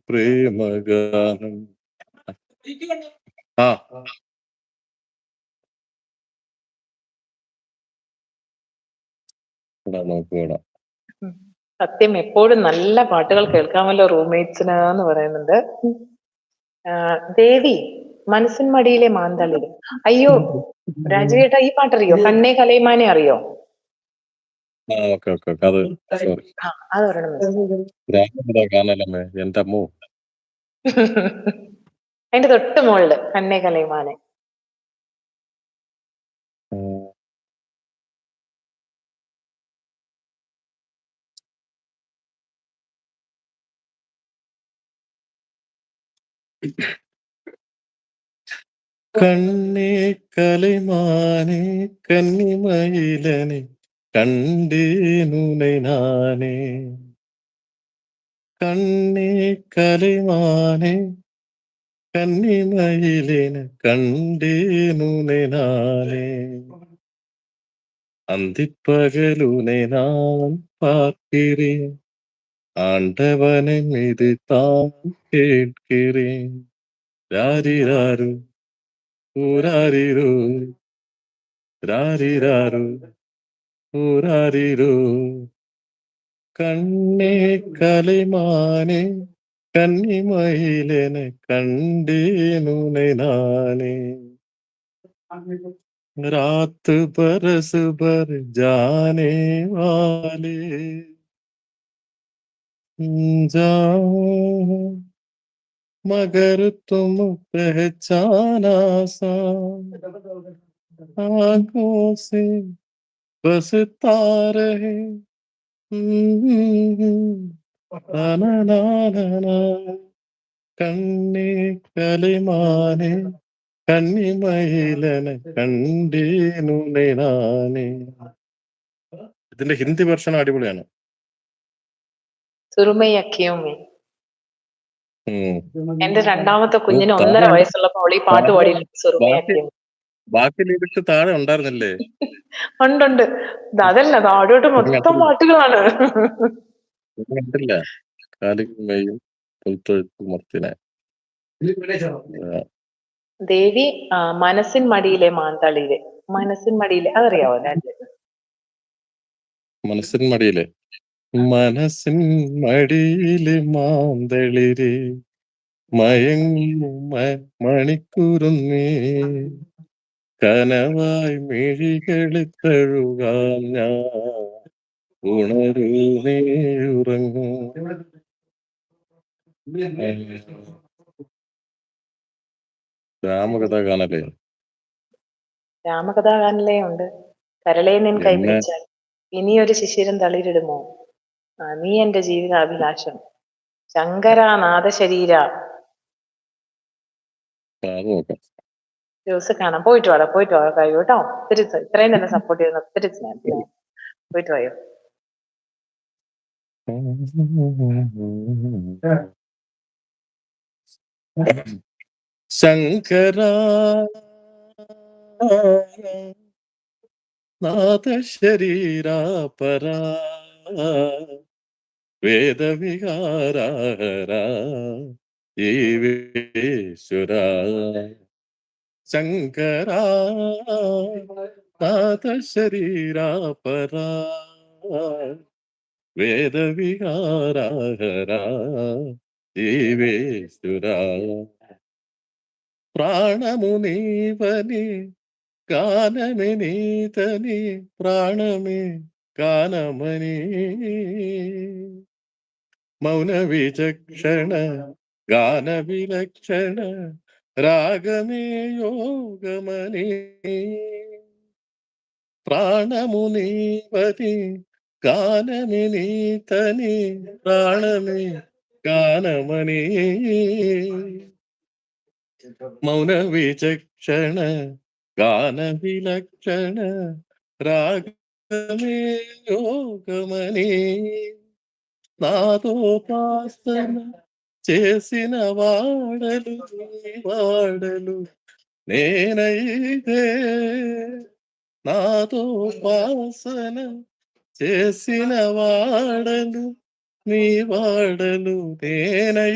ప్రేమగానం. ఆ! ഇവിടെ നോക്കിയോടാ. ഉം. സത്യം എപ്പോഴും നല്ല പാട്ടുകൾ കേൾക്കാമല്ലോ റൂംമേറ്റ്സിന് എന്ന് പറയുന്നുണ്ട്. ദേവി മനസ്സിൻ മടിയിലെ മാന്തളിര്. അയ്യോ രാജുവേട്ടാ ഈ പാട്ടറിയോ? കണ്ണേ കലൈമാനെ അറിയോ? ആ ഓക്കെ ഓക്കെ ഓക്കെ. അത് സോറി. ആ അതൊരെണ്ണം മിസ്. രാഗയുടെ ഗാനമല്ലേ എന്റെ അമ്മോ. അതിന്റെ തൊട്ട് മുകളില് കണ്ണേ കലൈമാനെ. ഉം. കണ്ണേ കലൈമാനെ കന്നിമയിലനെ കണ്ടേനുനെ നാനേ. കണ്ണേ കലൈമാനെ கன்னிமயிலின கண்டேனுனை நானே. அந்திப்பகலுனை நான் பார்க்கிறேன், ஆண்டவனை மீது தான் கேட்கிறேன். ராரிராரு ஊராரிரோ, ராரிராரு ஊராரிரோ. கண்ணே கலைமானே கன்னிமயிலென கண்டேனுனை நானே. रात बरस बर जाने वाले जाओ मगर तुम पहचाना सा आंखों से बसता रहे ना ना ना ना ना കണ്ണേ കലിമാനെ കന്നിമയിലനെ കണ്ടേനുനെ നാനേ. ഇതിന്റെ ഹിന്ദി വെർഷൻ അടിപൊളിയാണ്. സുറുമൈ അക്കിയുമേ. ഉം. എന്റെ രണ്ടാമത്തെ ഓ, കുഞ്ഞിന് 1.5 താഴെ വയസ്സുള്ളപ്പോ അവൾ ഈ പാട്ട് താഴെ പാടിയിട്ടുണ്ട് സുറുമൈ ബാക്കി അക്കിയുമേ. ബാക്കി ലിറിക്സ് താഴെ ഉണ്ടായിരുന്നില്ലേ? ഉണ്ടുണ്ട്. അതല്ല താഴോട്ട് ഇത് മൊത്തം കണ്ടില്ല പാട്ടുകളാണ്. ഇത് കണ്ടില്ല കാലിക്കുമ്മയും പുൽത്തൊഴുത്തു മർത്തിനെ. ദേവി മനസ്സിൻ മടിയിലെ മാന്തളിര്. മനസ്സിൻ മടിയിലെ അതറിയാവോ രാജു? മനസ്സിൻ മടിയിലെ മനസ്സിൻ മടിയിലെ മാന്തളിര് മയങ്ങും മണിക്കുറുന്നേ കനവായി മിഴികളിൽ തഴുകാൻ ഞാൻ ഉണരൂ നീ ഉറങ്ങൂ. രാമകഥാഗാനല്ലേ? രാമകഥാഗാനിലേ ഉണ്ട്. കരളേ നിൻ കൈ പിന്നെ പിടിച്ചാൽ ഇനിയൊരു ശിശിരം തളിരിടുമോ, നീ എന്റെ ജീവിതാഭിലാഷം, ശങ്കരാനാഥ ശരീര. അത് നോക്കാം. ദിവസം കാണാം. പോയിട്ട് വാ കഴിയും കേട്ടോ. ഒത്തിരി ഇത്രയും തന്നെ സപ്പോർട്ട് ചെയ്യുന്ന ഒത്തിരി സ്നേഹം. പോയിട്ട് വായോ. ശങ്കരാ നാഥ ശരീരാപരാ വേദവിഹാരാഹരാ ജീവേശ്വരാ. ശങ്കരാ നാഥ ശരീരാപരാ വേദവിഹാരാഹരാ ജീവേശ്വരാ. ప్రాణము నీవని గానమే నీతని ప్రాణమే గానమని మౌన విచక్షణ గాన విలక్షణ రాగమే యోగమని ప్రాణము నీవని గానమే నీతని ప్రాణమే గానమని మౌన విచక్షణ గాన విలక్షణ రాగమే యోగమని నాదోపాసన చేసిన వాడలు వాడలు నేనైతే నాదోపాసన చేసిన వాడలు నీ వాడను తేనై